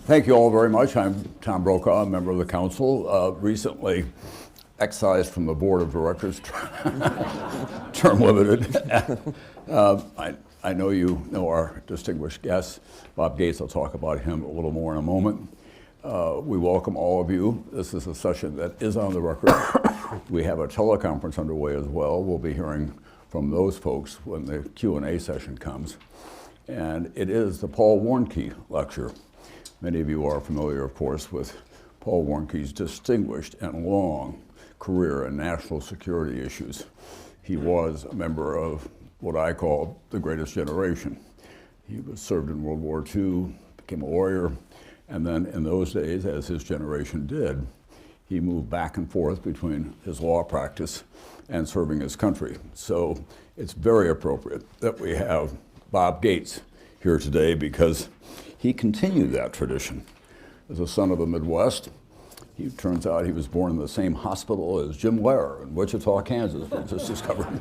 Thank you all very much. I'm Tom Brokaw, a member of the council, recently excised from the board of directors, term limited. I know you know our distinguished guest, Bob Gates. I'll talk about him a little more in a moment. We welcome all of you. This is a session that is on the record. We have a teleconference underway as well. We'll be hearing from those folks when the Q&A session comes. And it is the Paul Warnke Lecture. Many of you are familiar, of course, with Paul Warnke's distinguished and long career in national security issues. He was a member of what I call the greatest generation. He was served in World War II, became a lawyer, and then in those days, as his generation did, he moved back and forth between his law practice and serving his country. So it's very appropriate that we have Bob Gates here today because he continued that tradition. As a son of the Midwest, he turns out he was born in the same hospital as Jim Lehrer in Wichita, Kansas. We just discovered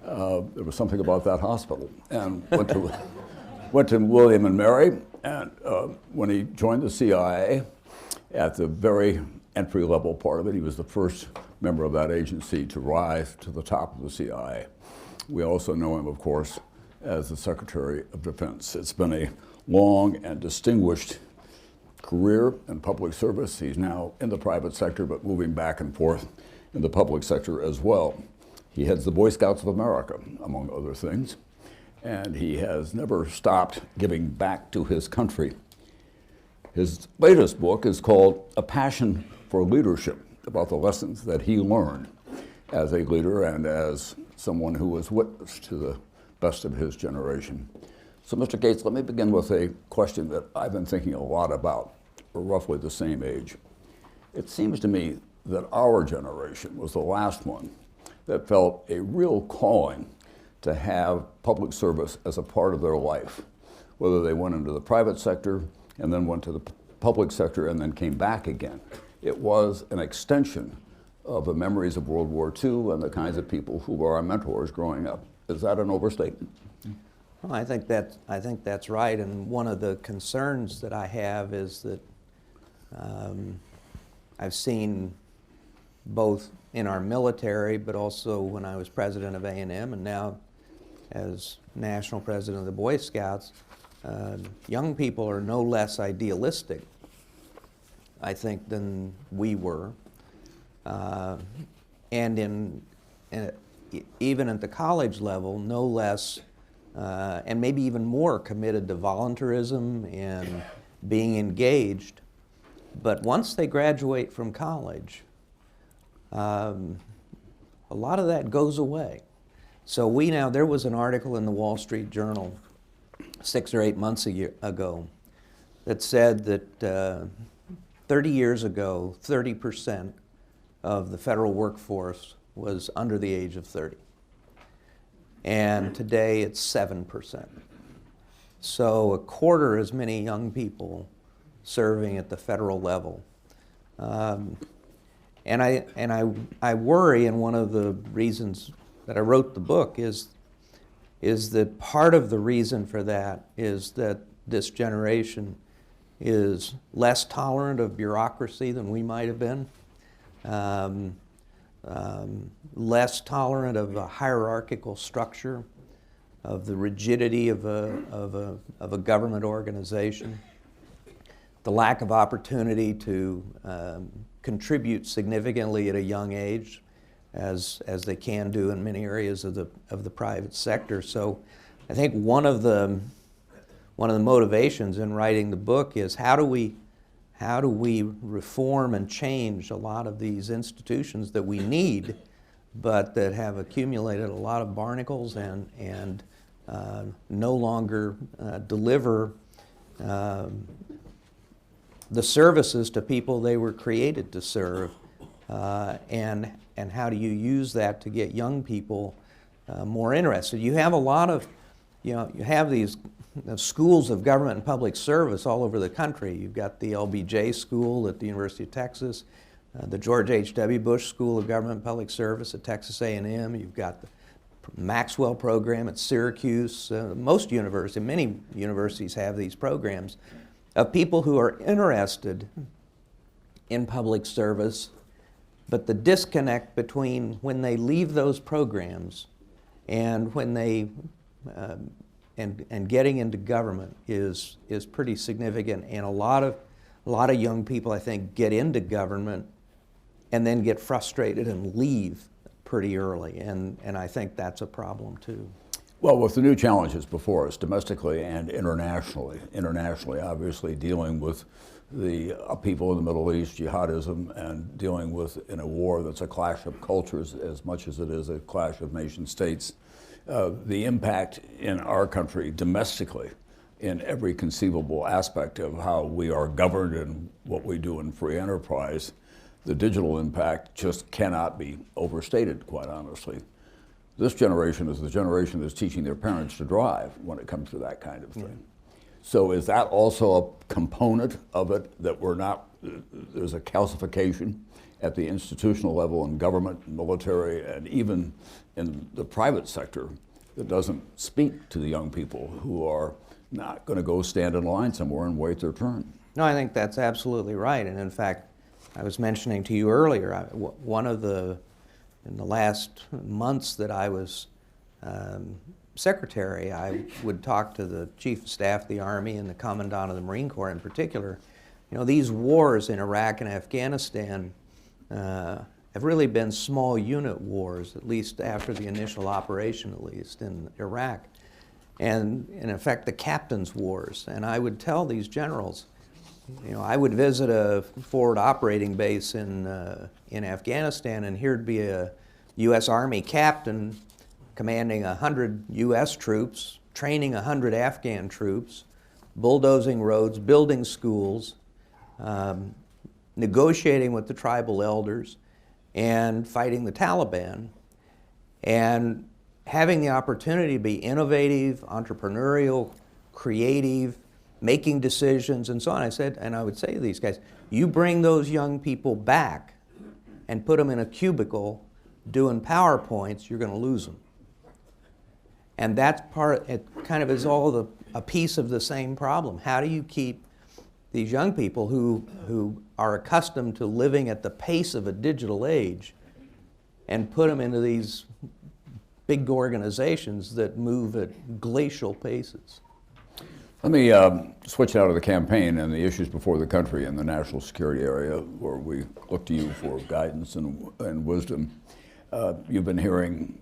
there was something about that hospital. And went to William and Mary, and when he joined the CIA, at the very entry-level part of it, he was the first member of that agency to rise to the top of the CIA. We also know him, of course, as the Secretary of Defense. It's been a long and distinguished career in public service. He's now in the private sector, but moving back and forth in the public sector as well. He heads the Boy Scouts of America, among other things, and he has never stopped giving back to his country. His latest book is called A Passion for Leadership, about the lessons that he learned as a leader and as someone who was witness to the best of his generation. So, Mr. Gates, let me begin with a question that I've been thinking a lot about. We're roughly the same age. It seems to me that our generation was the last one that felt a real calling to have public service as a part of their life, whether they went into the private sector and then went to the public sector and then came back again. It was an extension of the memories of World War II and the kinds of people who were our mentors growing up. Is that an overstatement? Well, I think that's right, and one of the concerns that I have is that I've seen both in our military, but also when I was president of A&M and now as national president of the Boy Scouts, young people are no less idealistic, I think, than we were. And even at the college level, no less, and maybe even more committed to volunteerism and being engaged. But once they graduate from college, a lot of that goes away. So there was an article in the Wall Street Journal 6 or 8 months ago that said that 30 years ago, 30% of the federal workforce was under the age of 30. And today it's 7%. So a quarter as many young people serving at the federal level. And I worry, and one of the reasons that I wrote the book is that part of the reason for that is that this generation is less tolerant of bureaucracy than we might have been, less tolerant of a hierarchical structure, of the rigidity of a government organization, the lack of opportunity to contribute significantly at a young age, as they can do in many areas of the private sector. So I think one of the motivations in writing the book is how do we reform and change a lot of these institutions that we need, but that have accumulated a lot of barnacles and no longer deliver the services to people they were created to serve, and how do you use that to get young people more interested? You have a lot of, you have these schools of government and public service all over the country. You've got the LBJ School at the University of Texas, the George H.W. Bush School of Government and Public Service at Texas A&M. You've got the Maxwell program at Syracuse. Many universities have these programs. of people who are interested in public service, but the disconnect between when they leave those programs and when they and getting into government is pretty significant. And a lot of young people, I think, get into government and then get frustrated and leave pretty early, and I think that's a problem too. Well, with the new challenges before us, domestically and internationally, obviously dealing with the upheaval in the Middle East, jihadism, and dealing with, in a war that's a clash of cultures as much as it is a clash of nation states, the impact in our country domestically in every conceivable aspect of how we are governed and what we do in free enterprise, the digital impact just cannot be overstated, quite honestly. This generation is the generation that's teaching their parents to drive when it comes to that kind of thing. Yeah. So is that also a component of it, that there's a calcification at the institutional level in government, military, and even in the private sector that doesn't speak to the young people who are not going to go stand in line somewhere and wait their turn? No, I think that's absolutely right. And in fact, I was mentioning to you earlier, in the last months that I was secretary, I would talk to the Chief of Staff of the Army and the Commandant of the Marine Corps in particular. You know, these wars in Iraq and Afghanistan have really been small unit wars, at least after the initial operation, at least in Iraq. And in effect, the captain's wars. And I would tell these generals, you know, I would visit a forward operating base in Afghanistan, and here'd be a U.S. Army captain commanding 100 U.S. troops, training 100 Afghan troops, bulldozing roads, building schools, negotiating with the tribal elders, and fighting the Taliban, and having the opportunity to be innovative, entrepreneurial, creative, making decisions, and so on. I would say to these guys, you bring those young people back and put them in a cubicle doing PowerPoints, you're going to lose them. And that's it kind of is all a piece of the same problem. How do you keep these young people who are accustomed to living at the pace of a digital age and put them into these big organizations that move at glacial paces? Let me switch out of the campaign and the issues before the country in the national security area, where we look to you for guidance and wisdom. You've been hearing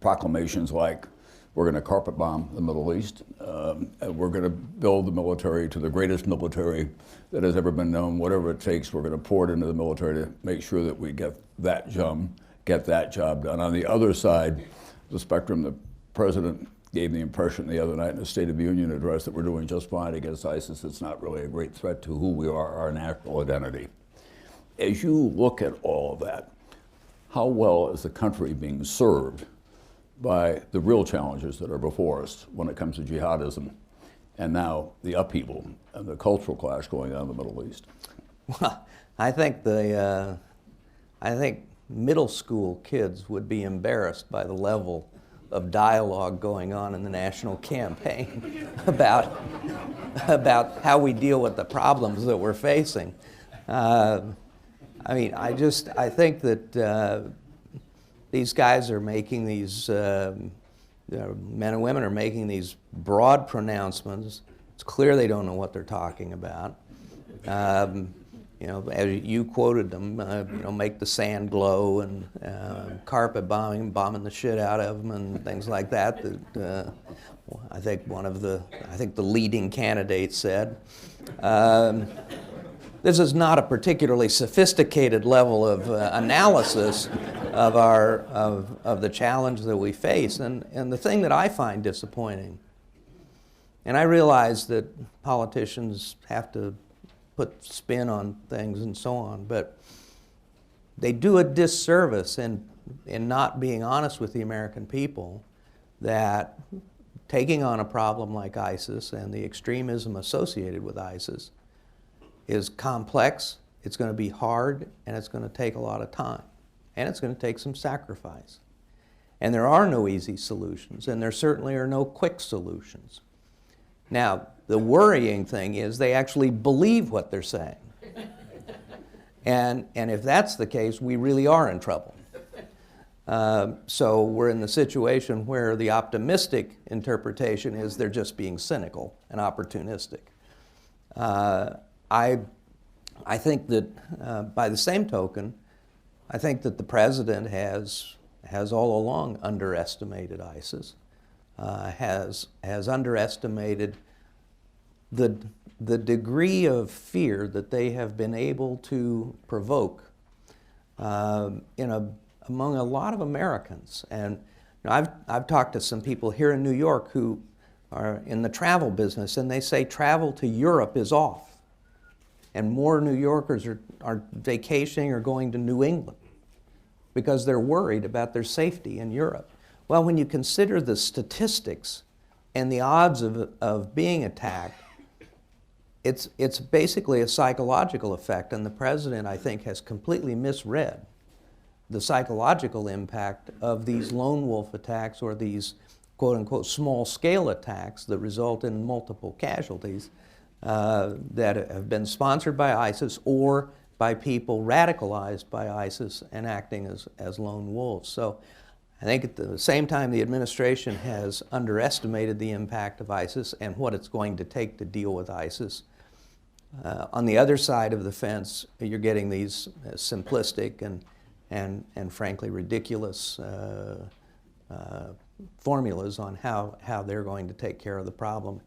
proclamations like, we're going to carpet bomb the Middle East, and we're going to build the military to the greatest military that has ever been known. Whatever it takes, we're going to pour it into the military to make sure that we get that job done. On the other side, the spectrum, the president gave the impression the other night in the State of the Union address that we're doing just fine against ISIS. It's not really a great threat to who we are, our national identity. As you look at all of that, how well is the country being served by the real challenges that are before us when it comes to jihadism and now the upheaval and the cultural clash going on in the Middle East? Well, I think middle school kids would be embarrassed by the level of dialogue going on in the national campaign about how we deal with the problems that we're facing. I think that these guys are making these, men and women are making these broad pronouncements. It's clear they don't know what they're talking about. As you quoted them, make the sand glow and carpet bombing the shit out of them and things like that. I think the leading candidate said. This is not a particularly sophisticated level of analysis of the challenge that we face, and the thing that I find disappointing, and I realize that politicians have to put spin on things and so on, but they do a disservice in not being honest with the American people that taking on a problem like ISIS and the extremism associated with ISIS is complex, it's going to be hard, and it's going to take a lot of time, and it's going to take some sacrifice. And there are no easy solutions, and there certainly are no quick solutions. Now, the worrying thing is they actually believe what they're saying. And if that's the case, we really are in trouble. So we're in the situation where the optimistic interpretation is they're just being cynical and opportunistic. I think that by the same token, I think that the president has all along underestimated ISIS, has underestimated the degree of fear that they have been able to provoke among a lot of Americans. And I've talked to some people here in New York who are in the travel business, and they say travel to Europe is off. And more New Yorkers are vacationing or going to New England because they're worried about their safety in Europe. Well, when you consider the statistics and the odds of being attacked, it's basically a psychological effect, and the president, I think, has completely misread the psychological impact of these lone wolf attacks or these quote-unquote small-scale attacks that result in multiple casualties that have been sponsored by ISIS or by people radicalized by ISIS and acting as lone wolves. So I think at the same time the administration has underestimated the impact of ISIS and what it's going to take to deal with ISIS. On the other side of the fence, you're getting these simplistic and frankly ridiculous formulas on how they're going to take care of the problem.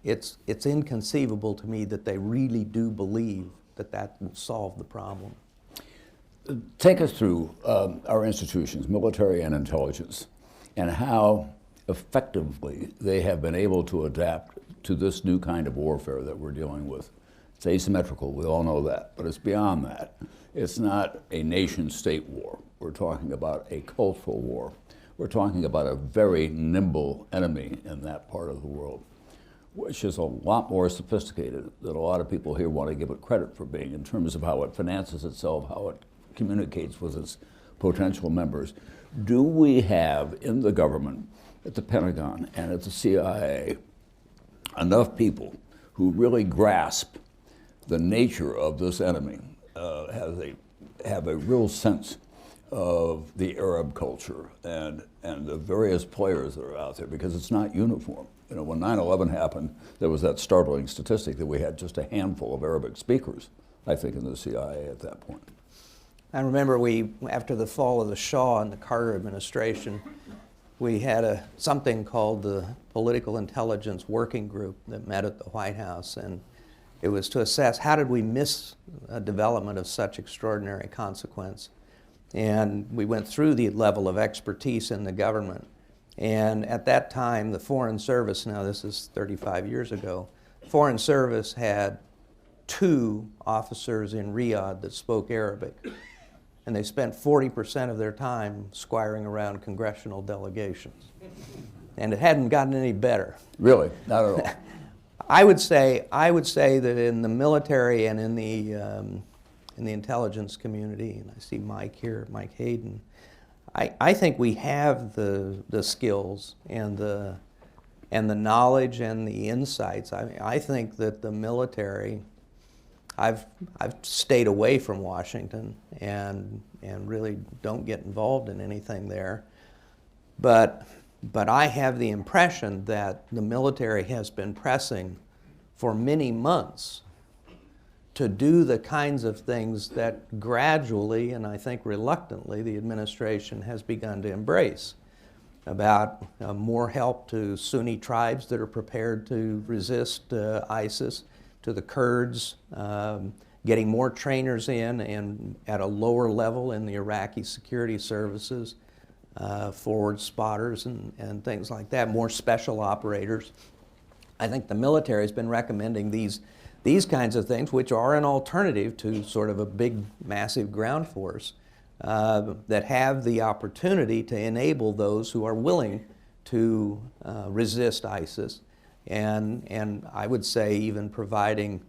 It's inconceivable to me that they really do believe that will solve the problem. Take us through our institutions, military and intelligence, and how effectively they have been able to adapt to this new kind of warfare that we're dealing with. It's asymmetrical, we all know that, but it's beyond that. It's not a nation-state war. We're talking about a cultural war. We're talking about a very nimble enemy in that part of the world, which is a lot more sophisticated than a lot of people here want to give it credit for being in terms of how it finances itself, how it communicates with its potential members. Do we have in the government, at the Pentagon and at the CIA, enough people who really grasp the nature of this enemy, have a real sense of the Arab culture and the various players that are out there, because it's not uniform. You know, when 9/11 happened, there was that startling statistic that we had just a handful of Arabic speakers, I think, in the CIA at that point. I remember after the fall of the Shah and the Carter administration, we had something called the Political Intelligence Working Group that met at the White House, and it was to assess how did we miss a development of such extraordinary consequence. And we went through the level of expertise in the government. And at that time, the Foreign Service, now this is 35 years ago, Foreign Service had 2 officers in Riyadh that spoke Arabic. And they spent 40% of their time squiring around congressional delegations. And it hadn't gotten any better. Really? Not at all. I would say that in the military and in the intelligence community, and I see Mike here, Mike Hayden, I think we have the skills and the knowledge and the insights. I think that the military, I've stayed away from Washington and really don't get involved in anything there, but I have the impression that the military has been pressing for many months to do the kinds of things that gradually, and I think reluctantly, the administration has begun to embrace, about more help to Sunni tribes that are prepared to resist ISIS, to the Kurds, getting more trainers in and at a lower level in the Iraqi security services, forward spotters and things like that, more special operators. I think the military has been recommending these kinds of things, which are an alternative to sort of a big, massive ground force that have the opportunity to enable those who are willing to resist ISIS. And I would say even providing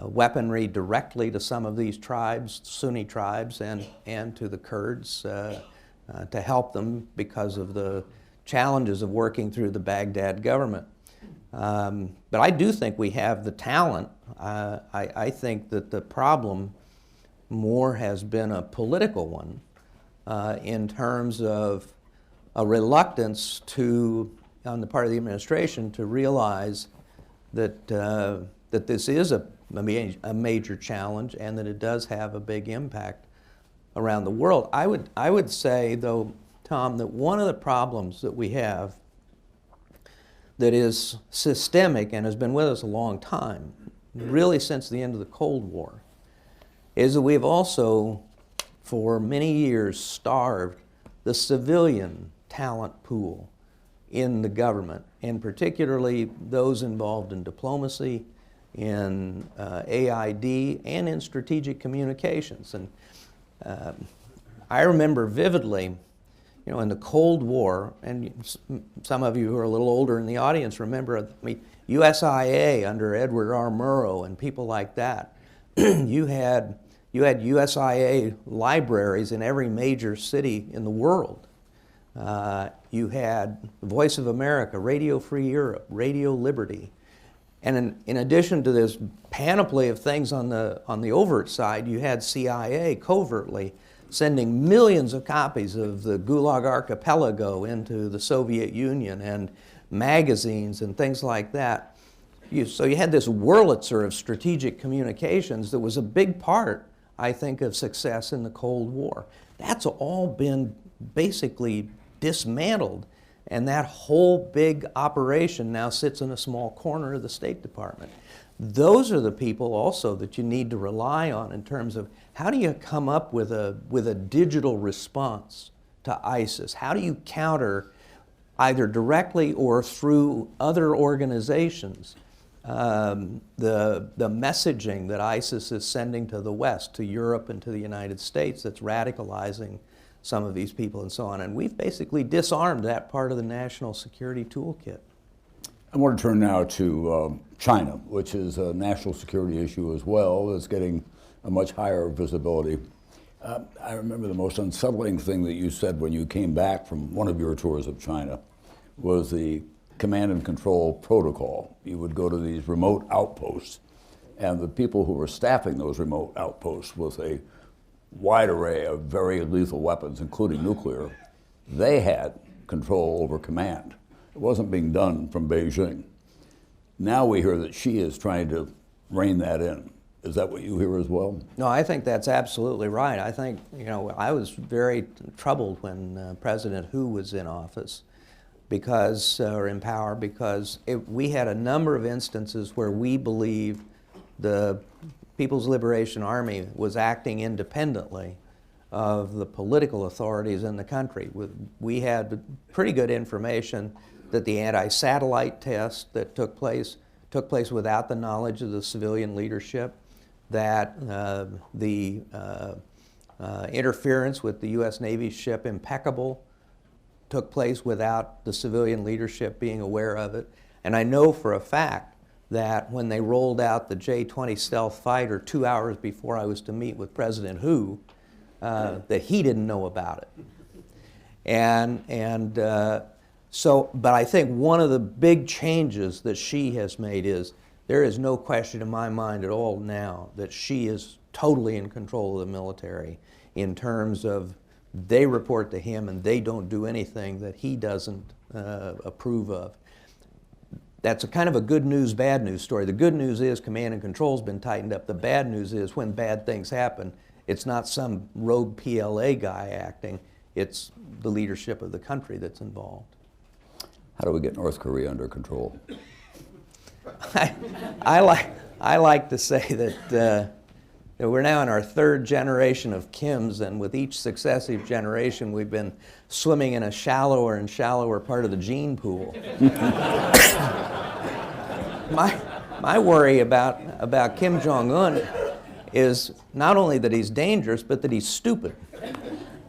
weaponry directly to some of these tribes, Sunni tribes, and to the Kurds to help them because of the challenges of working through the Baghdad government. But I do think we have the talent. I think that the problem more has been a political one in terms of a reluctance on the part of the administration to realize that this is a major challenge and that it does have a big impact around the world. I would say, though, Tom, that one of the problems that we have that is systemic and has been with us a long time, really since the end of the Cold War, is that we've also, for many years, starved the civilian talent pool in the government, and particularly those involved in diplomacy, in AID, and in strategic communications. And I remember vividly, in the Cold War, and some of you who are a little older in the audience remember, USIA under Edward R. Murrow and people like that. You had USIA libraries in every major city in the world. You had Voice of America, Radio Free Europe, Radio Liberty. And in addition to this panoply of things on the overt side, you had CIA covertly sending millions of copies of the Gulag Archipelago into the Soviet Union, and magazines and things like that. So you had this Wurlitzer of strategic communications that was a big part, I think, of success in the Cold War. That's all been basically dismantled, and that whole big operation now sits in a small corner of the State Department. Those are the people also that you need to rely on in terms of how do you come up with a digital response to ISIS? How do you counter, either directly or through other organizations, the messaging that ISIS is sending to the West, to Europe and to the United States, that's radicalizing some of these people and so on? And we've basically disarmed that part of the national security toolkit. I want to turn now to China, which is a national security issue as well. It's getting a much higher visibility. I remember the most unsettling thing that you said when you came back from one of your tours of China was the command and control protocol. You would go to these remote outposts, and the people who were staffing those remote outposts with a wide array of very lethal weapons, including nuclear, they had control over command. It wasn't being done from Beijing. Now we hear that Xi is trying to rein that in. Is that what you hear as well? No, I think that's absolutely right. I think, I was very troubled when President Hu was in office or in power, because we had a number of instances where we believed the People's Liberation Army was acting independently of the political authorities in the country. We had pretty good information that the anti-satellite test that took place without the knowledge of the civilian leadership, that the interference with the U.S. Navy ship Impeccable took place without the civilian leadership being aware of it. And I know for a fact that when they rolled out the J-20 stealth fighter 2 hours before I was to meet with President Hu, that he didn't know about it. But I think one of the big changes that Xi has made is there is no question in my mind at all now that Xi is totally in control of the military in terms of they report to him and they don't do anything that he doesn't approve of. That's a kind of a good news, bad news story. The good news is command and control's been tightened up. The bad news is when bad things happen, it's not some rogue PLA guy acting, it's the leadership of the country that's involved. How do we get North Korea under control? I like to say that we're now in our third generation of Kims, and with each successive generation, we've been swimming in a shallower and shallower part of the gene pool. My worry about Kim Jong-un is not only that he's dangerous, but that he's stupid.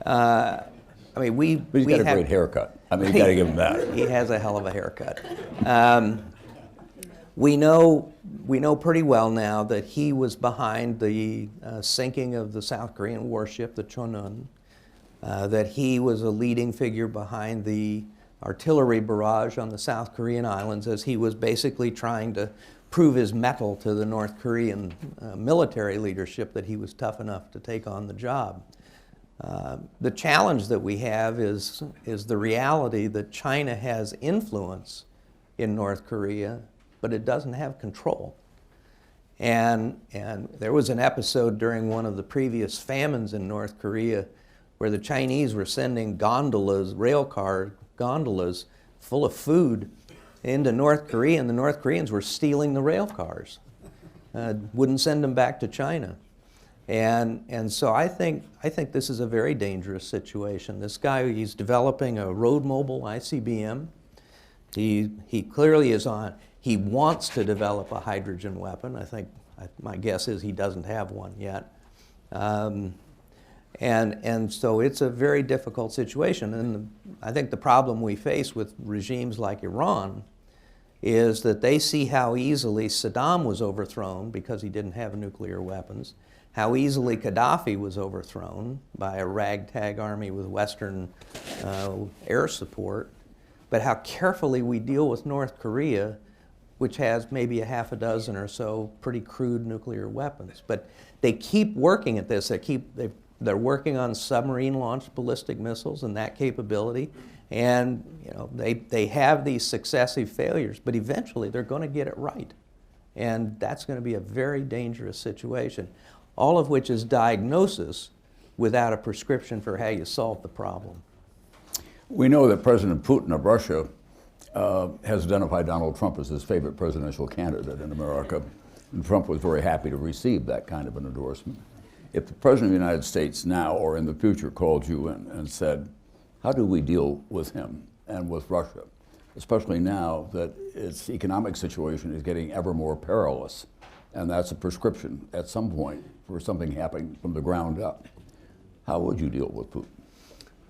But he's got a great haircut. You got to give him that. He has a hell of a haircut. We know pretty well now that he was behind the sinking of the South Korean warship, the Cheonan, that he was a leading figure behind the artillery barrage on the South Korean islands as he was basically trying to prove his mettle to the North Korean military leadership that he was tough enough to take on the job. The challenge that we have is the reality that China has influence in North Korea, but it doesn't have control. And there was an episode during one of the previous famines in North Korea where the Chinese were sending gondolas, railcar gondolas, full of food into North Korea, and the North Koreans were stealing the rail cars, wouldn't send them back to China. And so I think this is a very dangerous situation. This guy, he's developing a road mobile ICBM. He clearly is on, he wants to develop a hydrogen weapon. My guess is he doesn't have one yet. And so it's a very difficult situation. And I think the problem we face with regimes like Iran is that they see how easily Saddam was overthrown because he didn't have nuclear weapons, how easily Gaddafi was overthrown by a ragtag army with Western air support, but how carefully we deal with North Korea, which has maybe a half a dozen or so pretty crude nuclear weapons. But they keep working at this. They're working on submarine-launched ballistic missiles and that capability. And they have these successive failures, but eventually they're going to get it right. And that's going to be a very dangerous situation, all of which is diagnosis without a prescription for how you solve the problem. We know that President Putin of Russia has identified Donald Trump as his favorite presidential candidate in America. And Trump was very happy to receive that kind of an endorsement. If the President of the United States now or in the future called you in and said, how do we deal with him and with Russia, especially now that its economic situation is getting ever more perilous, and that's a prescription at some point for something happening from the ground up, how would you deal with Putin?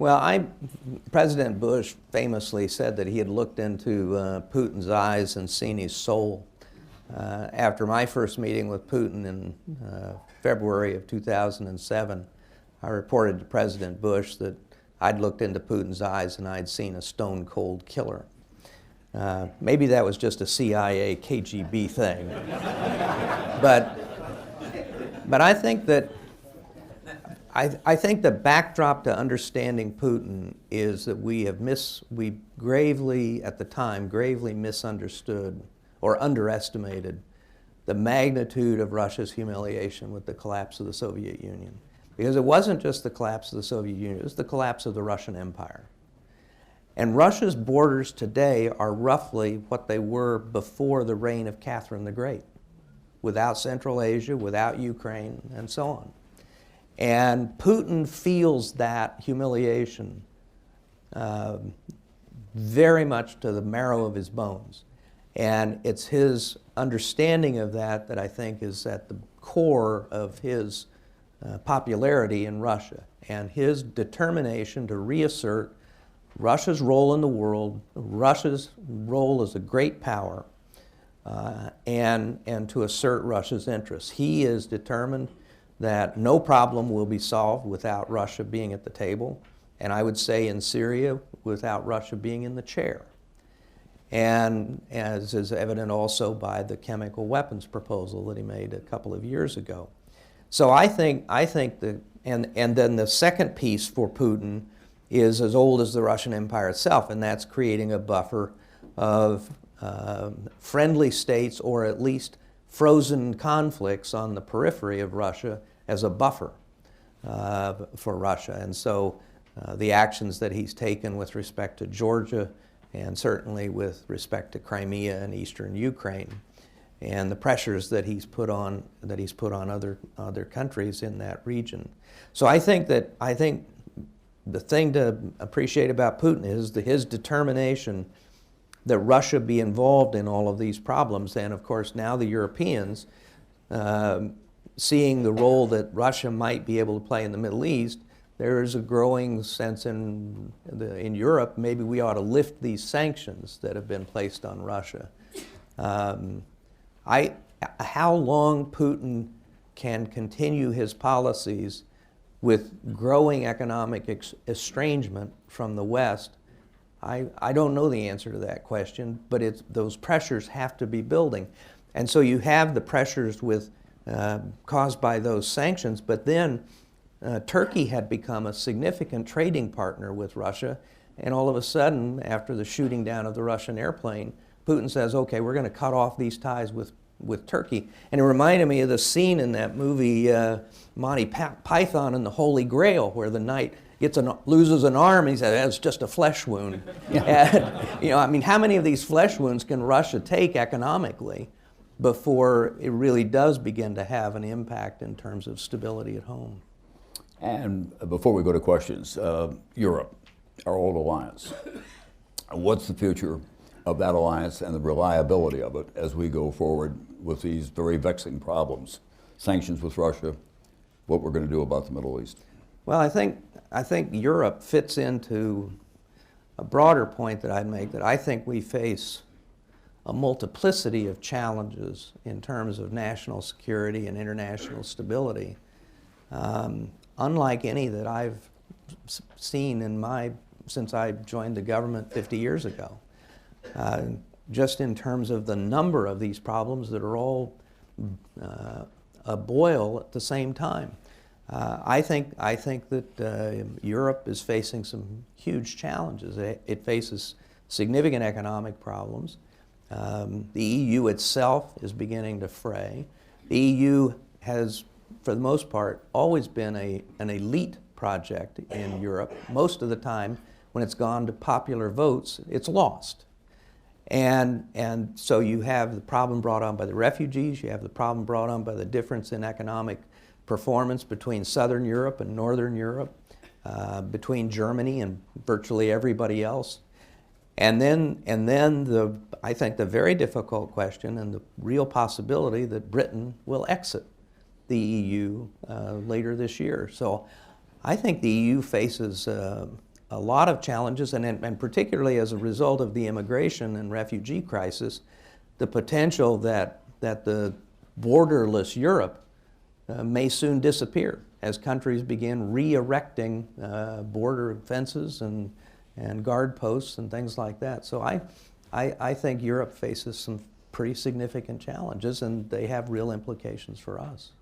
Well, President Bush famously said that he had looked into Putin's eyes and seen his soul. After my first meeting with Putin in February of 2007, I reported to President Bush that I'd looked into Putin's eyes and I'd seen a stone-cold killer. Maybe that was just a CIA, KGB thing. But I think that I think the backdrop to understanding Putin is that we gravely, at the time, gravely misunderstood or underestimated the magnitude of Russia's humiliation with the collapse of the Soviet Union. Because it wasn't just the collapse of the Soviet Union, it was the collapse of the Russian Empire. And Russia's borders today are roughly what they were before the reign of Catherine the Great, without Central Asia, without Ukraine, and so on. And Putin feels that humiliation very much to the marrow of his bones. And it's his understanding of that I think is at the core of his popularity in Russia, and his determination to reassert Russia's role in the world, Russia's role as a great power, and to assert Russia's interests. He is determined that no problem will be solved without Russia being at the table, and I would say in Syria, without Russia being in the chair. And as is evident also by the chemical weapons proposal that he made a couple of years ago. So I think and then the second piece for Putin is as old as the Russian Empire itself, and that's creating a buffer of friendly states or at least frozen conflicts on the periphery of Russia as a buffer for Russia. And so the actions that he's taken with respect to Georgia and certainly with respect to Crimea and eastern Ukraine, and the pressures that he's put on other countries in that region. So I think the thing to appreciate about Putin is his determination that Russia be involved in all of these problems, and of course now the Europeans seeing the role that Russia might be able to play in the Middle East. There is a growing sense in Europe, maybe we ought to lift these sanctions that have been placed on Russia. How long Putin can continue his policies with growing economic estrangement from the West I don't know the answer to that question, but those pressures have to be building. And so you have the pressures caused by those sanctions, but then Turkey had become a significant trading partner with Russia, and all of a sudden, after the shooting down of the Russian airplane, Putin says, okay, we're going to cut off these ties with Turkey. And it reminded me of the scene in that movie, Monty Python and the Holy Grail, where the knight loses an arm, and he says, it's just a flesh wound. And, I mean, how many of these flesh wounds can Russia take economically before it really does begin to have an impact in terms of stability at home? And before we go to questions, Europe, our old alliance. What's the future of that alliance and the reliability of it as we go forward with these very vexing problems? Sanctions with Russia, what we're going to do about the Middle East. Well, I think Europe fits into a broader point that I'd make, that I think we face a multiplicity of challenges in terms of national security and international stability, unlike any that I've seen since I joined the government 50 years ago. Just in terms of the number of these problems that are all a boil at the same time. I think that Europe is facing some huge challenges. It faces significant economic problems. The EU itself is beginning to fray. The EU has, for the most part, always been an elite project in Europe. Most of the time, when it's gone to popular votes, it's lost. And so you have the problem brought on by the refugees, you have the problem brought on by the difference in economic performance between Southern Europe and Northern Europe, between Germany and virtually everybody else. And then I think the very difficult question and the real possibility that Britain will exit the EU later this year. So I think the EU faces a lot of challenges, and particularly as a result of the immigration and refugee crisis, the potential that the borderless Europe may soon disappear as countries begin re-erecting border fences and guard posts and things like that. So I think Europe faces some pretty significant challenges, and they have real implications for us.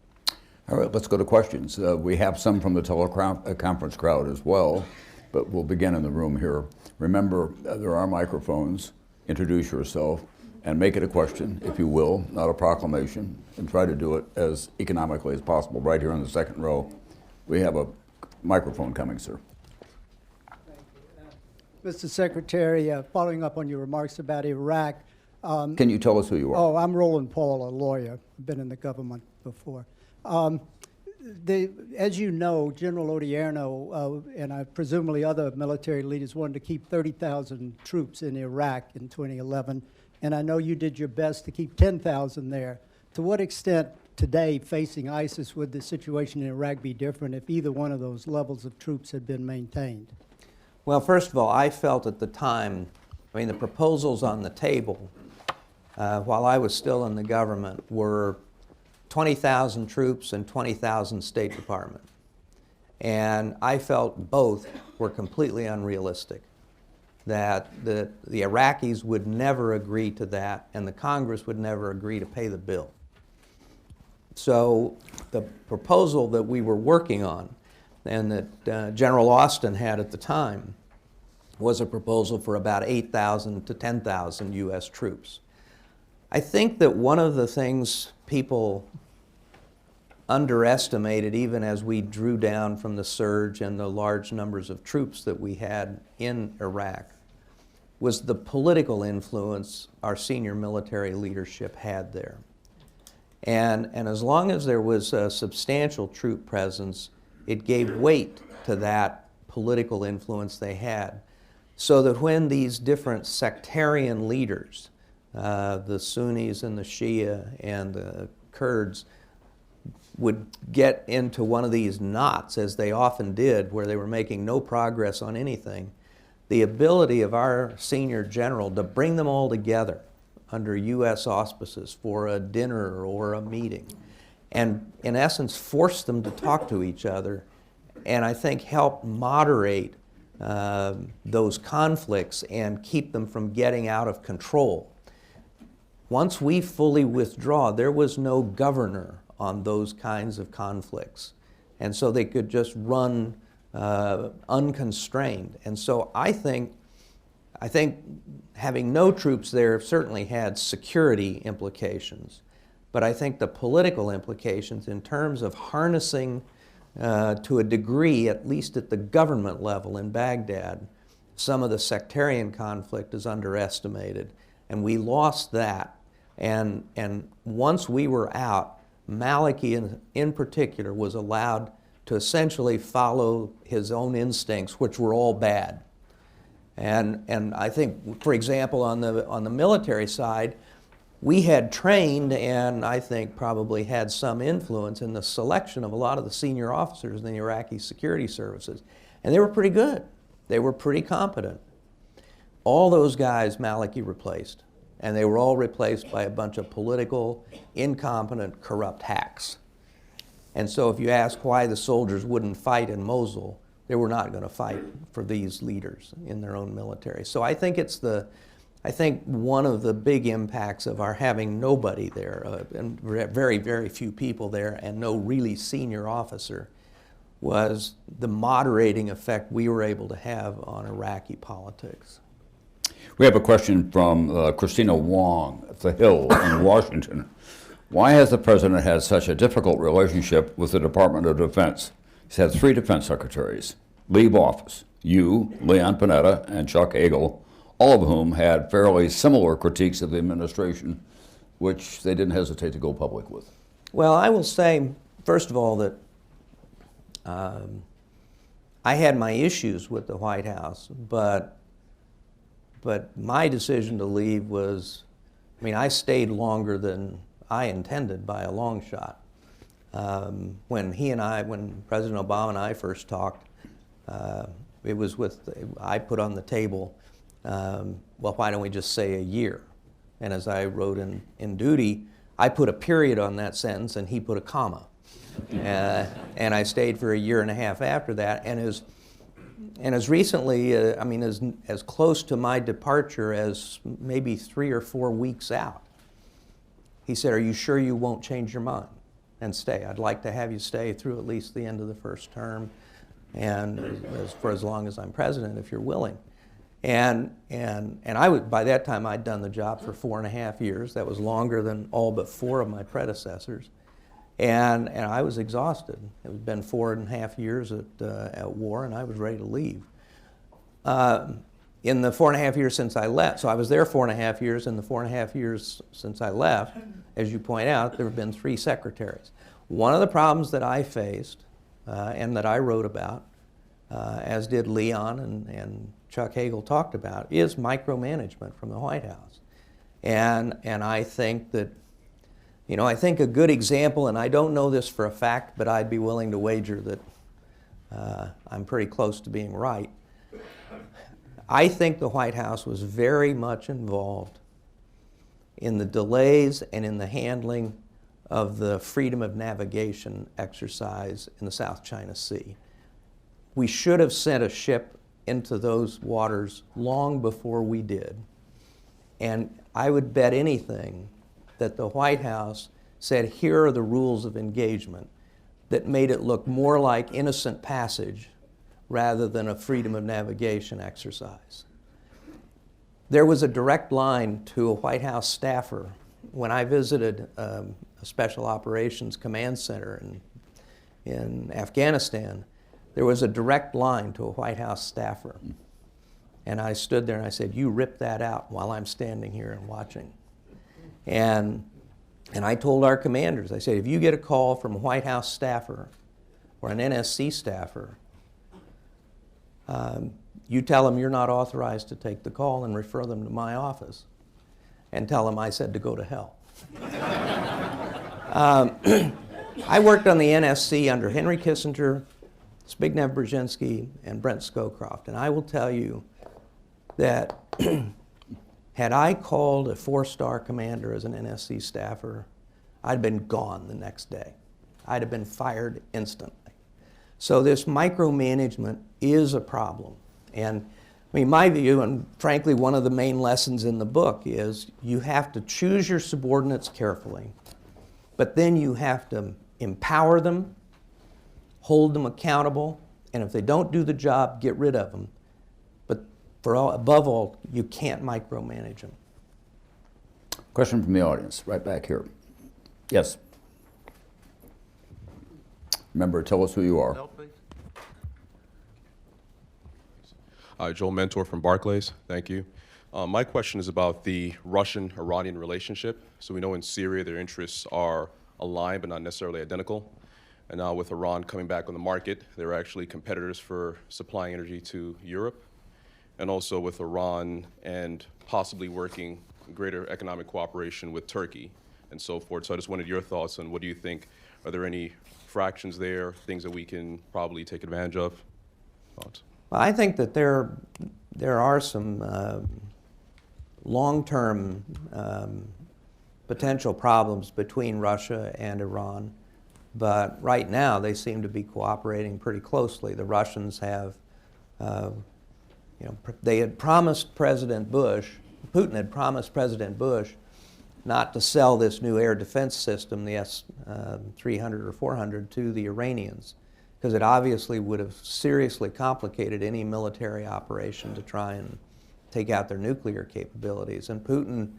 All right, let's go to questions. We have some from the teleconference crowd as well, but we'll begin in the room here. Remember, there are microphones. Introduce yourself and make it a question, if you will, not a proclamation, and try to do it as economically as possible. Right here in the second row, we have a microphone coming, sir. Mr. Secretary, following up on your remarks about Iraq. Can you tell us who you are? Oh, I'm Roland Paul, a lawyer. Been in the government before. As you know, General Odierno and presumably other military leaders wanted to keep 30,000 troops in Iraq in 2011, and I know you did your best to keep 10,000 there. To what extent today, facing ISIS, would the situation in Iraq be different if either one of those levels of troops had been maintained? Well, first of all, I felt at the time, the proposals on the table while I was still in the government were 20,000 troops and 20,000 State Department. And I felt both were completely unrealistic, that the Iraqis would never agree to that, and the Congress would never agree to pay the bill. So the proposal that we were working on and that General Austin had at the time was a proposal for about 8,000 to 10,000 U.S. troops. I think that one of the things people underestimated, even as we drew down from the surge and the large numbers of troops that we had in Iraq, was the political influence our senior military leadership had there. And as long as there was a substantial troop presence, it gave weight to that political influence they had. So that when these different sectarian leaders, the Sunnis and the Shia and the Kurds, would get into one of these knots, as they often did, where they were making no progress on anything, the ability of our senior general to bring them all together under U.S. auspices for a dinner or a meeting, and in essence force them to talk to each other, and I think help moderate those conflicts and keep them from getting out of control. Once we fully withdraw, there was no governor on those kinds of conflicts. And so they could just run unconstrained. And so I think having no troops there certainly had security implications. But I think the political implications in terms of harnessing to a degree, at least at the government level in Baghdad, some of the sectarian conflict is underestimated. And we lost that. And once we were out, Maliki in particular was allowed to essentially follow his own instincts, which were all bad. And I think, for example, on the military side, we had trained and I think probably had some influence in the selection of a lot of the senior officers in the Iraqi security services. And they were pretty good. They were pretty competent. All those guys Maliki replaced. And they were all replaced by a bunch of political, incompetent, corrupt hacks. And so if you ask why the soldiers wouldn't fight in Mosul, they were not going to fight for these leaders in their own military. So I think one of the big impacts of our having nobody there, and very, very few people there, and no really senior officer, was the moderating effect we were able to have on Iraqi politics. We have a question from Christina Wong at The Hill in Washington. Why has the president had such a difficult relationship with the Department of Defense? He's had 3 defense secretaries leave office, you, Leon Panetta, and Chuck Hagel, all of whom had fairly similar critiques of the administration, which they didn't hesitate to go public with. Well, I will say, first of all, that I had my issues with the White House, but my decision to leave was, I stayed longer than I intended by a long shot. When President Obama and I first talked, it was I put on the table, well, why don't we just say a year? And as I wrote in Duty, I put a period on that sentence and he put a comma. And I stayed for a year and a half after that. And as recently, as close to my departure as maybe 3 or 4 weeks out, he said, "Are you sure you won't change your mind and stay? I'd like to have you stay through at least the end of the first term and for as long as I'm president, if you're willing." And by that time, I'd done the job for 4.5 years. That was longer than all but 4 of my predecessors. And I was exhausted. It had been 4.5 years at war, and I was ready to leave. In the 4.5 years since I left, so I was there 4.5 years, in the 4.5 years since I left, as you point out, there have been 3 secretaries. One of the problems that I faced, and that I wrote about, as did Leon and Chuck Hagel talked about, is micromanagement from the White House. And I think that, I think a good example, and I don't know this for a fact, but I'd be willing to wager that I'm pretty close to being right. I think the White House was very much involved in the delays and in the handling of the freedom of navigation exercise in the South China Sea. We should have sent a ship into those waters long before we did. And I would bet anything that the White House said, here are the rules of engagement, that made it look more like innocent passage rather than a freedom of navigation exercise. There was a direct line to a White House staffer when I visited a Special Operations Command Center in Afghanistan. There was a direct line to a White House staffer. And I stood there and I said, "You rip that out while I'm standing here and watching." And I told our commanders, I said, if you get a call from a White House staffer or an NSC staffer, you tell them you're not authorized to take the call and refer them to my office and tell them I said to go to hell. I worked on the NSC under Henry Kissinger, Zbigniew Brzezinski, and Brent Scowcroft, and I will tell you that had I called a 4-star commander as an NSC staffer, I'd been gone the next day. I'd have been fired instantly. So this micromanagement is a problem. And I mean, my view, and frankly, one of the main lessons in the book is you have to choose your subordinates carefully, but then you have to empower them, hold them accountable, and if they don't do the job, get rid of them. But above all, you can't micromanage them. Question from the audience, right back here. Yes. Remember, tell us who you are. Joel Mentor from Barclays, thank you. My question is about the Russian-Iranian relationship. So we know in Syria their interests are aligned but not necessarily identical. And now with Iran coming back on the market, they're actually competitors for supplying energy to Europe. And also with Iran and possibly working greater economic cooperation with Turkey and so forth. So I just wanted your thoughts on what do you think, are there any fractions there, things that we can probably take advantage of? Thoughts? Well, I think that there are some long-term potential problems between Russia and Iran, but right now they seem to be cooperating pretty closely. The Russians have, they had promised President Bush, Putin had promised President Bush not to sell this new air defense system, the S-300 or 400, to the Iranians, because it obviously would have seriously complicated any military operation to try and take out their nuclear capabilities. And Putin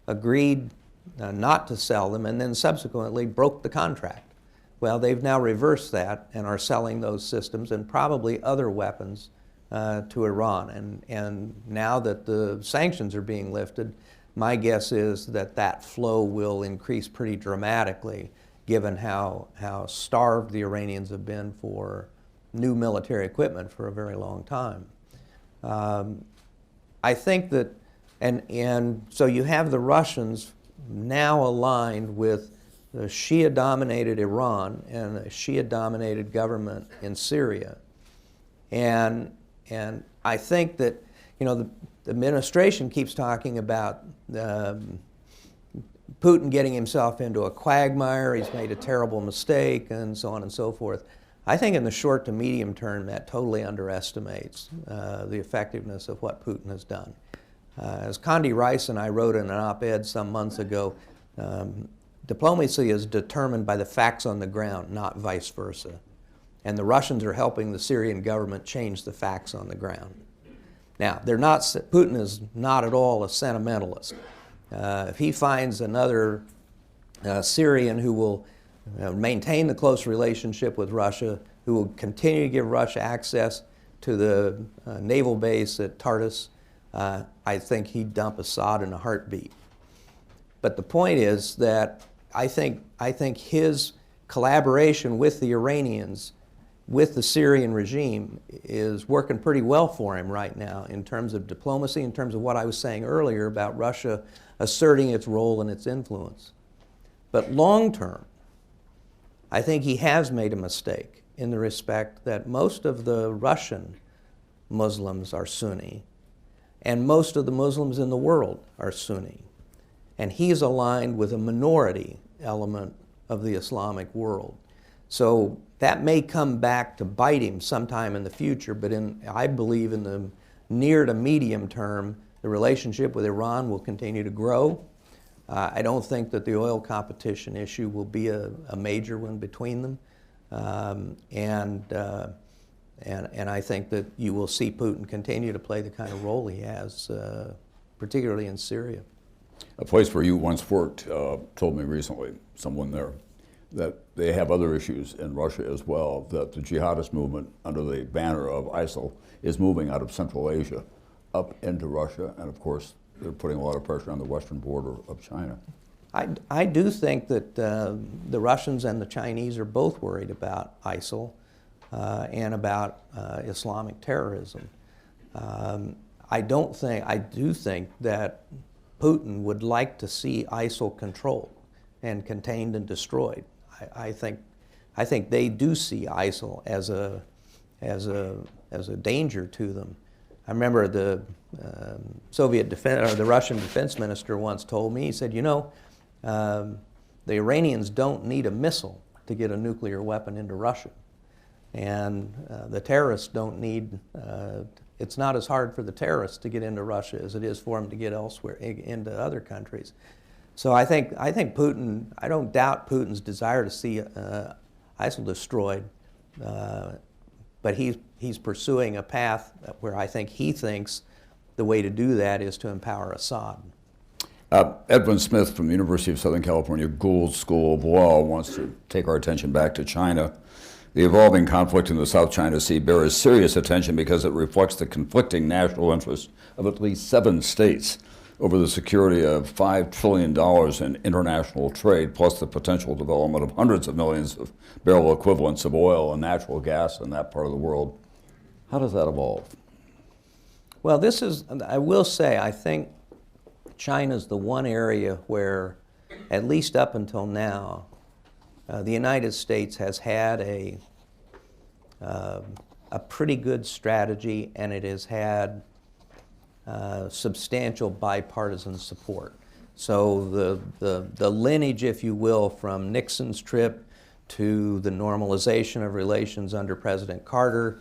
agreed not to sell them and then subsequently broke the contract. Well, they've now reversed that and are selling those systems and probably other weapons to Iran. And now that the sanctions are being lifted, my guess is that that flow will increase pretty dramatically, given how starved the Iranians have been for new military equipment for a very long time. I think that, and so you have the Russians now aligned with the Shia-dominated Iran and a Shia-dominated government in Syria. And I think that, the administration keeps talking about Putin getting himself into a quagmire, he's made a terrible mistake, and so on and so forth. I think in the short to medium term, that totally underestimates the effectiveness of what Putin has done. As Condi Rice and I wrote in an op-ed some months ago, diplomacy is determined by the facts on the ground, not vice versa. And the Russians are helping the Syrian government change the facts on the ground. Now, Putin is not at all a sentimentalist. If he finds another Syrian who will maintain the close relationship with Russia, who will continue to give Russia access to the naval base at Tartus, I think he'd dump Assad in a heartbeat. But the point is that I think his collaboration with the Iranians, with the Syrian regime, is working pretty well for him right now in terms of diplomacy, in terms of what I was saying earlier about Russia asserting its role and its influence. But long term, I think he has made a mistake in the respect that most of the Russian Muslims are Sunni, and most of the Muslims in the world are Sunni. And he's aligned with a minority element of the Islamic world. So that may come back to bite him sometime in the future, but I believe in the near to medium term, the relationship with Iran will continue to grow. I don't think that the oil competition issue will be a major one between them. And I think that you will see Putin continue to play the kind of role he has, particularly in Syria. A place where you once worked told me recently, someone there, that they have other issues in Russia as well, that the jihadist movement under the banner of ISIL is moving out of Central Asia up into Russia, and of course they're putting a lot of pressure on the western border of China. I do think that the Russians and the Chinese are both worried about ISIL and about Islamic terrorism. I do think that Putin would like to see ISIL controlled and contained and destroyed. I think they do see ISIL as a danger to them. I remember the the Russian defense minister once told me, he said, the Iranians don't need a missile to get a nuclear weapon into Russia. And the terrorists don't need, it's not as hard for the terrorists to get into Russia as it is for them to get elsewhere, into other countries. So I think Putin, I don't doubt Putin's desire to see ISIL destroyed, but he's pursuing a path where I think he thinks the way to do that is to empower Assad. Edwin Smith from the University of Southern California Gould School of Law wants to take our attention back to China. The evolving conflict in the South China Sea bears serious attention because it reflects the conflicting national interests of at least 7 states over the security of $5 trillion in international trade, plus the potential development of hundreds of millions of barrel equivalents of oil and natural gas in that part of the world. How does that evolve? Well, this is, I will say, I think China's the one area where, at least up until now, the United States has had a pretty good strategy, and it has had substantial bipartisan support. So the lineage, if you will, from Nixon's trip to the normalization of relations under President Carter,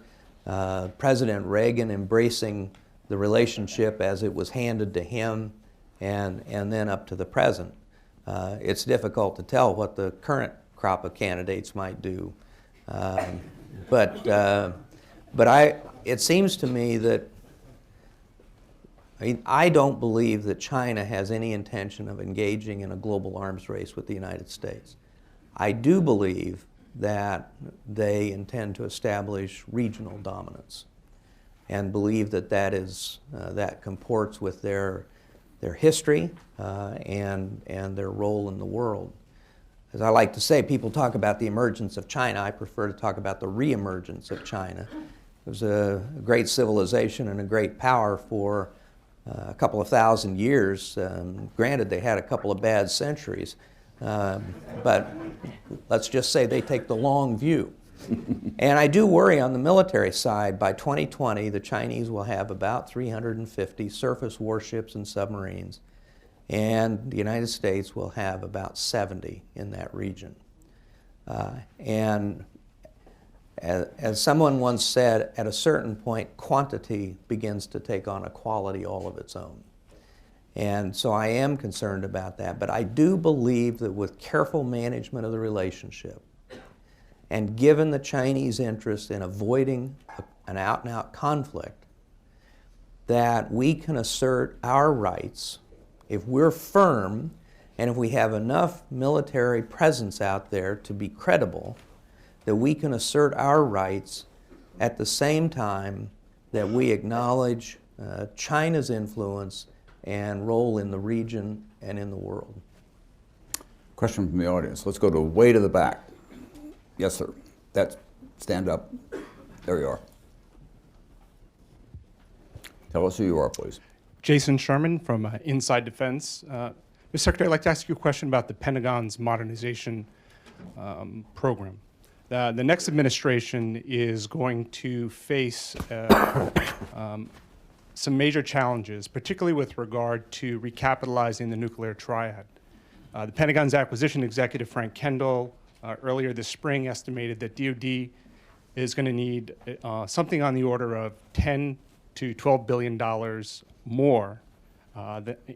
President Reagan embracing the relationship as it was handed to him, and then up to the present. It's difficult to tell what the current crop of candidates might do. But it seems to me that, I don't believe that China has any intention of engaging in a global arms race with the United States. I do believe that they intend to establish regional dominance, and believe that that comports with their history and their role in the world. As I like to say, people talk about the emergence of China. I prefer to talk about the reemergence of China. It was a great civilization and a great power for a couple of thousand years. Granted, they had a couple of bad centuries, but let's just say they take the long view. And I do worry on the military side. By 2020, the Chinese will have about 350 surface warships and submarines, and the United States will have about 70 in that region. And as someone once said, at a certain point, quantity begins to take on a quality all of its own. And so I am concerned about that, but I do believe that with careful management of the relationship, and given the Chinese interest in avoiding an out-and-out conflict, that we can assert our rights if we're firm and if we have enough military presence out there to be credible, that we can assert our rights at the same time that we acknowledge China's influence and role in the region and in the world. Question from the audience. Let's go to way to the back. Yes, sir. Stand up. There you are. Tell us who you are, please. Jason Sherman from Inside Defense. Mr. Secretary, I'd like to ask you a question about the Pentagon's modernization program. The next administration is going to face some major challenges, particularly with regard to recapitalizing the nuclear triad. The Pentagon's acquisition executive, Frank Kendall, earlier this spring estimated that DoD is going to need something on the order of $10 to $12 billion more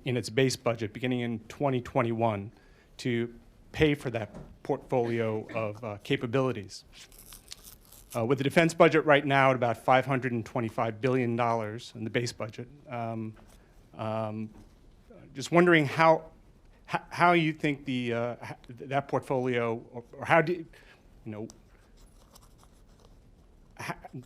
in its base budget beginning in 2021 to pay for that portfolio of capabilities. With the defense budget right now at about $525 billion in the base budget, just wondering how you think that portfolio, or how do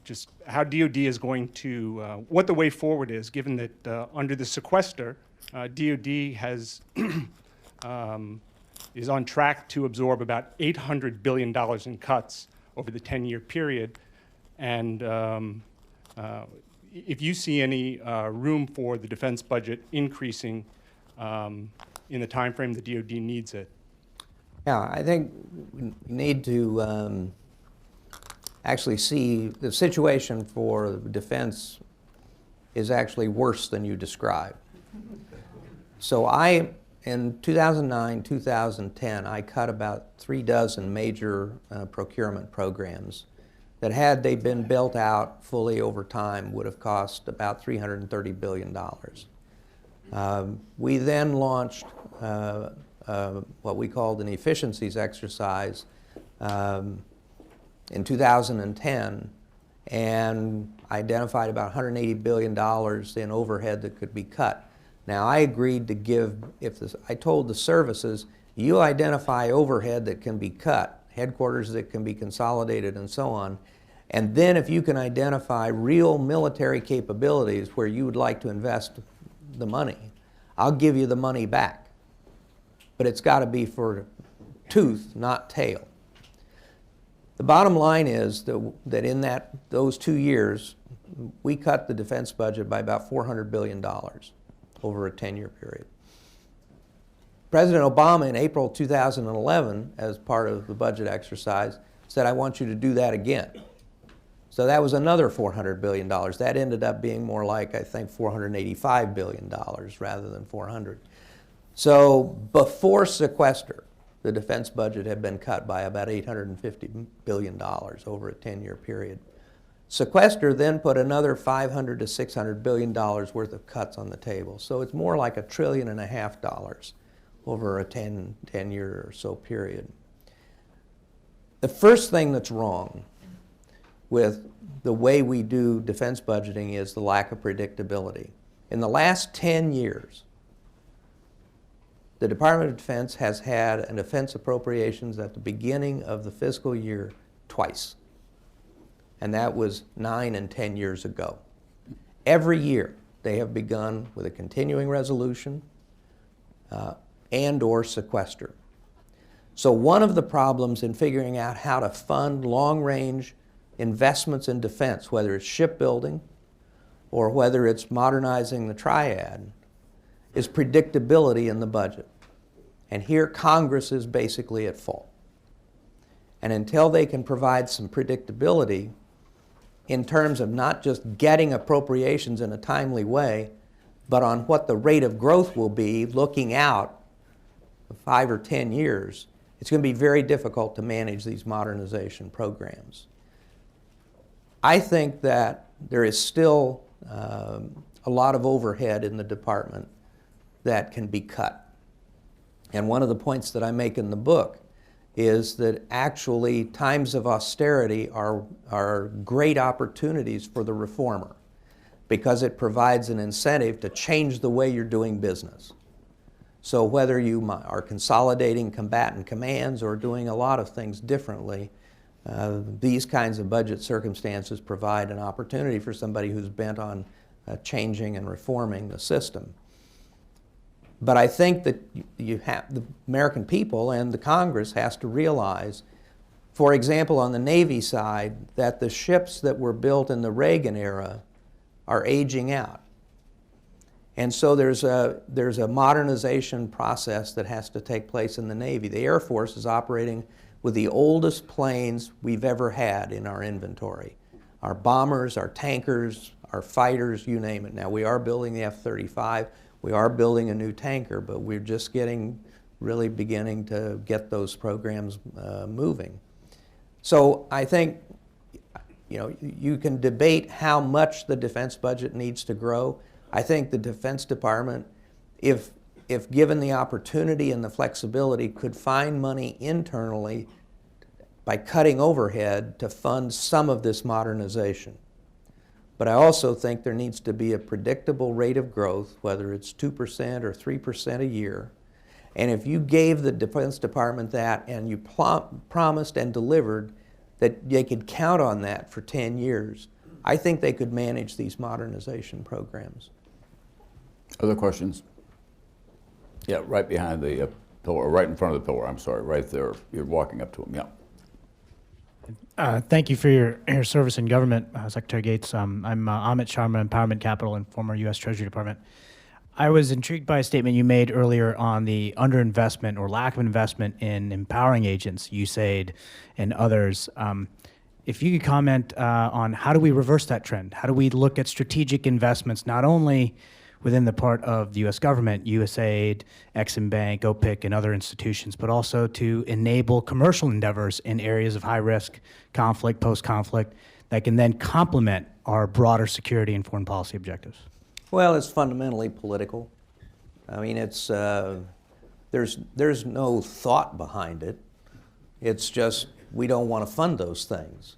just how DoD is going to, what the way forward is, given that under the sequester, DoD has is on track to absorb about $800 billion in cuts over the 10-year period, and if you see any room for the defense budget increasing in the time frame the DoD needs it. Yeah, I think we need to actually see the situation for defense is actually worse than you described. So in 2009, 2010, I cut about 36 major procurement programs that had they been built out fully over time would have cost about $330 billion. We then launched what we called an efficiencies exercise in 2010 and identified about $180 billion in overhead that could be cut. Now, I agreed to give, I told the services, you identify overhead that can be cut, headquarters that can be consolidated and so on, and then if you can identify real military capabilities where you would like to invest the money, I'll give you the money back. But it's got to be for tooth, not tail. The bottom line is that in those 2 years, we cut the defense budget by about $400 billion over a 10-year period. President Obama in April 2011, as part of the budget exercise, said, I want you to do that again. So that was another $400 billion. That ended up being more like, I think, $485 billion rather than 400. So before sequester, the defense budget had been cut by about $850 billion over a 10-year period. Sequester then put another $500 to $600 billion worth of cuts on the table. So it's more like $1.5 trillion over a 10-year or so period. The first thing that's wrong with the way we do defense budgeting is the lack of predictability. In the last 10 years, the Department of Defense has had a defense appropriations at the beginning of the fiscal year twice. And that was 9 and 10 years ago. Every year, they have begun with a continuing resolution and/or sequester. So one of the problems in figuring out how to fund long-range investments in defense, whether it's shipbuilding or whether it's modernizing the triad, is predictability in the budget. And here Congress is basically at fault. And until they can provide some predictability in terms of not just getting appropriations in a timely way, but on what the rate of growth will be looking out 5 or 10 years, it's going to be very difficult to manage these modernization programs. I think that there is still a lot of overhead in the department that can be cut. And one of the points that I make in the book is that actually times of austerity are great opportunities for the reformer because it provides an incentive to change the way you're doing business. So whether you are consolidating combatant commands or doing a lot of things differently, these kinds of budget circumstances provide an opportunity for somebody who's bent on changing and reforming the system. But I think that the American people and the Congress has to realize, for example, on the Navy side, that the ships that were built in the Reagan era are aging out. And so there's a modernization process that has to take place in the Navy. The Air Force is operating with the oldest planes we've ever had in our inventory. Our bombers, our tankers, our fighters, you name it. Now, we are building the F-35. We are building a new tanker, but we're just really beginning to get those programs moving. So I think, you can debate how much the defense budget needs to grow. I think the Defense Department, if given the opportunity and the flexibility, could find money internally by cutting overhead to fund some of this modernization. But I also think there needs to be a predictable rate of growth, whether it's 2% or 3% a year. And if you gave the Defense Department that and you promised and delivered that they could count on that for 10 years, I think they could manage these modernization programs. Other questions? Yeah, right behind the pillar, right in front of the pillar, I'm sorry, right there. You're walking up to him, yeah. Thank you for your service in government, Secretary Gates. I'm Amit Sharma, Empowerment Capital and former U.S. Treasury Department. I was intrigued by a statement you made earlier on the underinvestment or lack of investment in empowering agents, USAID and others. If you could comment on how do we reverse that trend? How do we look at strategic investments, not only within the part of the U.S. government, USAID, Exim Bank, OPIC, and other institutions, but also to enable commercial endeavors in areas of high risk, conflict, post-conflict, that can then complement our broader security and foreign policy objectives? Well, it's fundamentally political. I mean, it's there's no thought behind it. It's just we don't want to fund those things.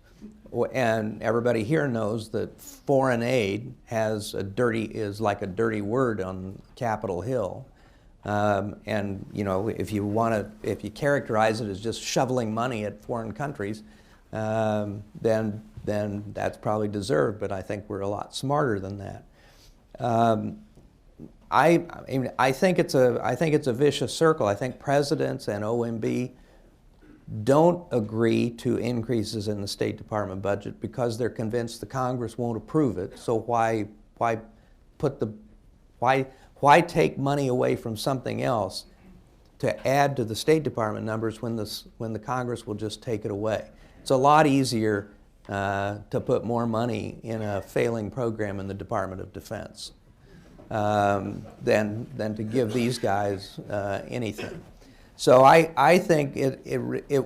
And everybody here knows that foreign aid is like a dirty word on Capitol Hill. And you know, if you characterize it as just shoveling money at foreign countries, then that's probably deserved. But I think we're a lot smarter than that. I think it's a vicious circle. I think presidents and OMB don't agree to increases in the State Department budget because they're convinced the Congress won't approve it. So why take money away from something else to add to the State Department numbers when the Congress will just take it away? It's a lot easier to put more money in a failing program in the Department of Defense than to give these guys anything. So I think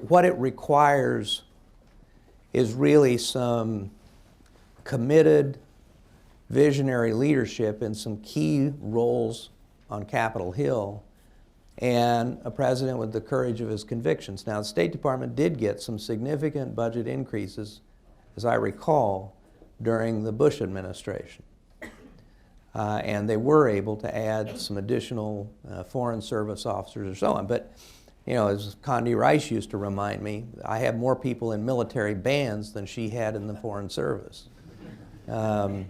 what it requires is really some committed, visionary leadership in some key roles on Capitol Hill and a president with the courage of his convictions. Now, the State Department did get some significant budget increases, as I recall, during the Bush administration. And they were able to add some additional Foreign Service officers or so on. But, you know, as Condi Rice used to remind me, I have more people in military bands than she had in the Foreign Service. Or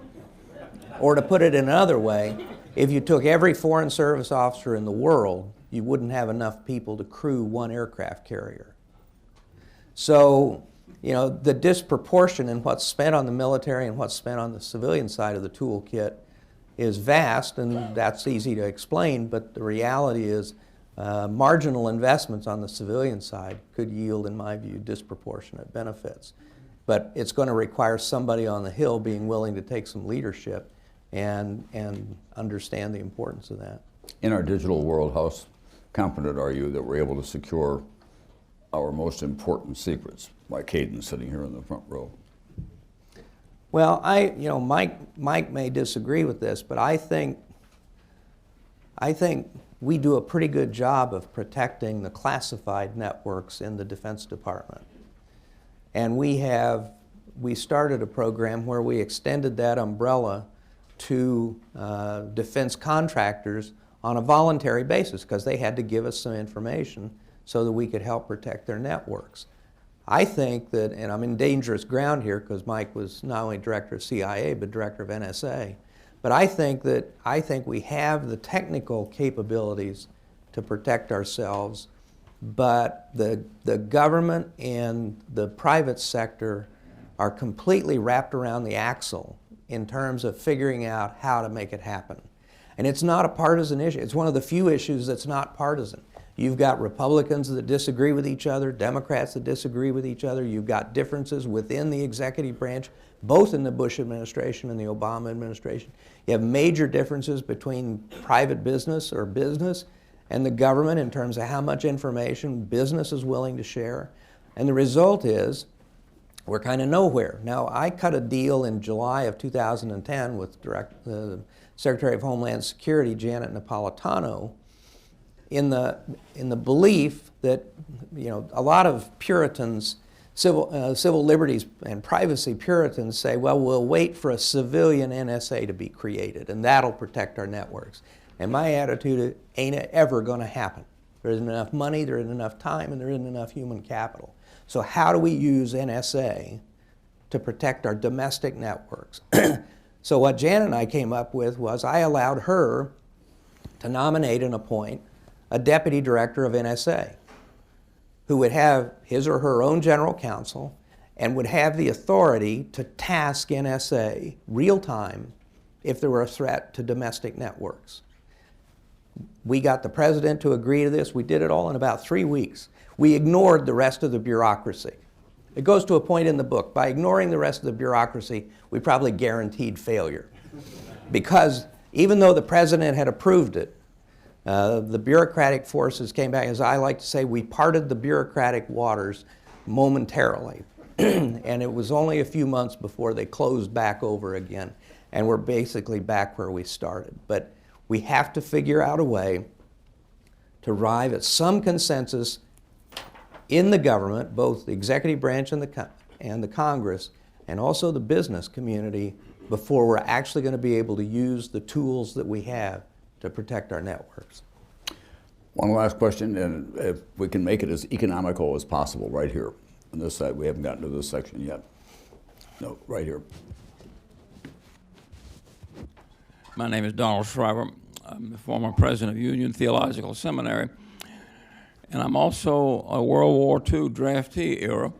to put it in another way, if you took every Foreign Service officer in the world, you wouldn't have enough people to crew one aircraft carrier. So, you know, the disproportion in what's spent on the military and what's spent on the civilian side of the toolkit is vast, and that's easy to explain, but the reality is marginal investments on the civilian side could yield, in my view, disproportionate benefits. But it's going to require somebody on the Hill being willing to take some leadership and understand the importance of that. In our digital world, how confident are you that we're able to secure our most important secrets, like Hayden sitting here in the front row? Well, Mike may disagree with this, but I think we do a pretty good job of protecting the classified networks in the Defense Department. And we started a program where we extended that umbrella to defense contractors on a voluntary basis because they had to give us some information so that we could help protect their networks. I think that, and I'm in dangerous ground here because Mike was not only director of CIA but director of NSA, but I think we have the technical capabilities to protect ourselves, but the government and the private sector are completely wrapped around the axle in terms of figuring out how to make it happen. And it's not a partisan issue. It's one of the few issues that's not partisan. You've got Republicans that disagree with each other, Democrats that disagree with each other. You've got differences within the executive branch, both in the Bush administration and the Obama administration. You have major differences between private business or business and the government in terms of how much information business is willing to share. And the result is we're kind of nowhere. Now, I cut a deal in July of 2010 with Secretary of Homeland Security, Janet Napolitano, in the belief that, you know, a lot of Puritans, civil liberties and privacy Puritans say, well, we'll wait for a civilian NSA to be created, and that'll protect our networks. And my attitude is, ain't it ever going to happen. There isn't enough money, there isn't enough time, and there isn't enough human capital. So how do we use NSA to protect our domestic networks? So what Jan and I came up with was I allowed her to nominate and appoint a deputy director of NSA who would have his or her own general counsel and would have the authority to task NSA real time if there were a threat to domestic networks. We got the president to agree to this. We did it all in about 3 weeks. We ignored the rest of the bureaucracy. It goes to a point in the book. By ignoring the rest of the bureaucracy, we probably guaranteed failure. Because even though the president had approved it, the bureaucratic forces came back. As I like to say, we parted the bureaucratic waters momentarily. And it was only a few months before they closed back over again. And we're basically back where we started. But we have to figure out a way to arrive at some consensus in the government, both the executive branch and the Congress, and also the business community, before we're actually going to be able to use the tools that we have to protect our networks. One last question, and if we can make it as economical as possible right here on this side. We haven't gotten to this section yet. No, right here. My name is Donald Shriver. I'm the former president of Union Theological Seminary, and I'm also a World War II draftee era.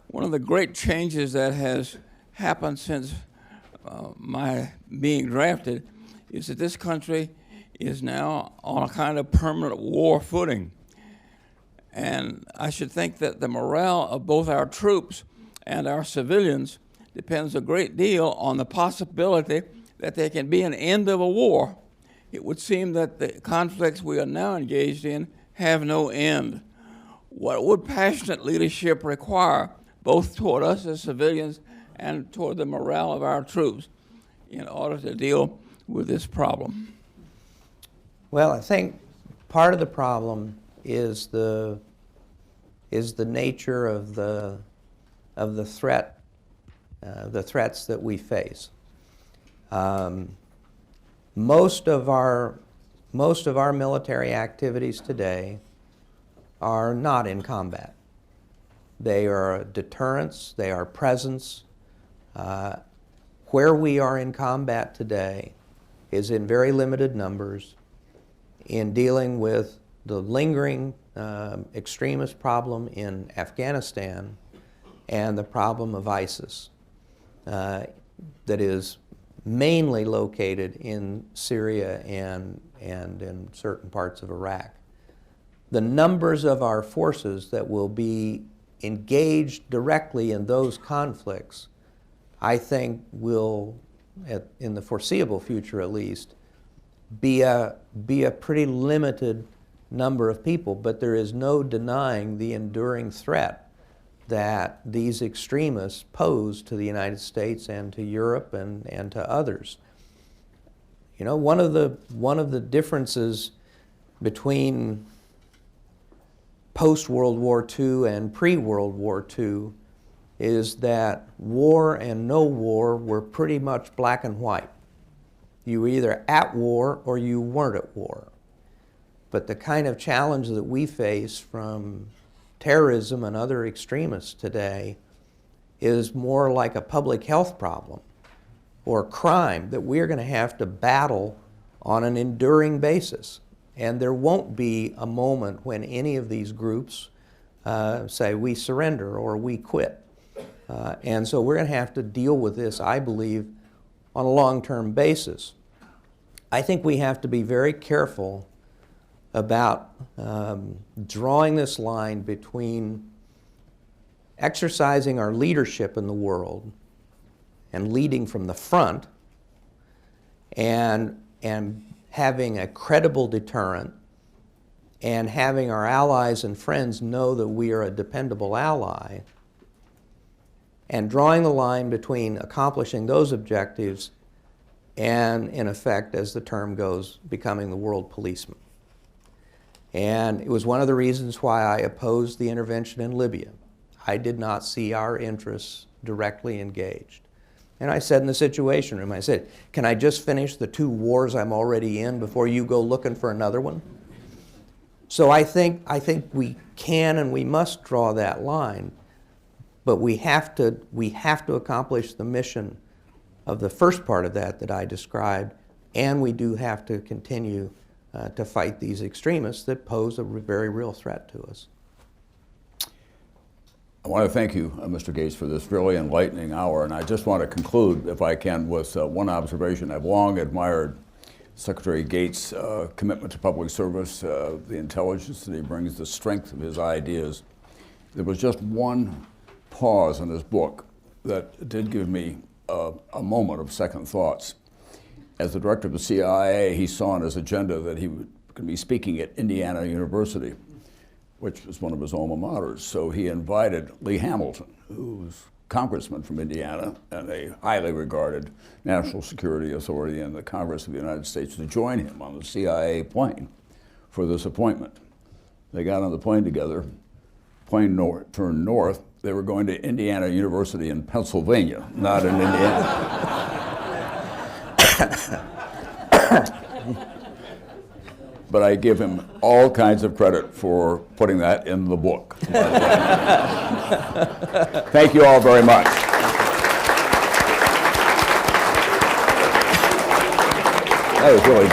One of the great changes that has happened since my being drafted is that this country is now on a kind of permanent war footing. And I should think that the morale of both our troops and our civilians depends a great deal on the possibility that there can be an end of a war. It would seem that the conflicts we are now engaged in have no end. What would passionate leadership require, both toward us as civilians and toward the morale of our troops, in order to deal with this problem? Well, I think part of the problem is the nature of the threat, the threats that we face. Most of our military activities today are not in combat. They are deterrence, they are presence. Where we are in combat today is in very limited numbers in dealing with the lingering extremist problem in Afghanistan and the problem of ISIS that is mainly located in Syria and in certain parts of Iraq. The numbers of our forces that will be engaged directly in those conflicts, I think will, in the foreseeable future at least, be a pretty limited number of people, but there is no denying the enduring threat that these extremists pose to the United States and to Europe and to others. You know, one of the differences between post-World War II and pre-World War II is that war and no war were pretty much black and white. You were either at war or you weren't at war. But the kind of challenge that we face from terrorism and other extremists today is more like a public health problem or crime that we're going to have to battle on an enduring basis. And there won't be a moment when any of these groups say we surrender or we quit. And so we're going to have to deal with this, I believe, on a long-term basis. I think we have to be very careful about drawing this line between exercising our leadership in the world and leading from the front and having a credible deterrent and having our allies and friends know that we are a dependable ally, and drawing the line between accomplishing those objectives and, in effect, as the term goes, becoming the world policeman. And it was one of the reasons why I opposed the intervention in Libya. I did not see our interests directly engaged. And I said in the Situation Room, I said, can I just finish the 2 wars I'm already in before you go looking for another one? So I think we can and we must draw that line, but we have to accomplish the mission of the first part of that I described, and we do have to continue to fight these extremists that pose a very real threat to us. I want to thank you, Mr. Gates, for this really enlightening hour, and I just want to conclude, if I can, with one observation. I've long admired Secretary Gates' commitment to public service, the intelligence that he brings, the strength of his ideas. There was just one pause in his book that did give me a moment of second thoughts. as the director of the CIA, he saw on his agenda that he was going to be speaking at Indiana University, which was one of his alma maters. So he invited Lee Hamilton, who's congressman from Indiana and a highly regarded national security authority in the Congress of the United States, to join him on the CIA plane for this appointment. They got on the plane together, plane turned north. They were going to Indiana University in Pennsylvania, not in Indiana. But I give him all kinds of credit for putting that in the book. Thank you all very much. That was really good.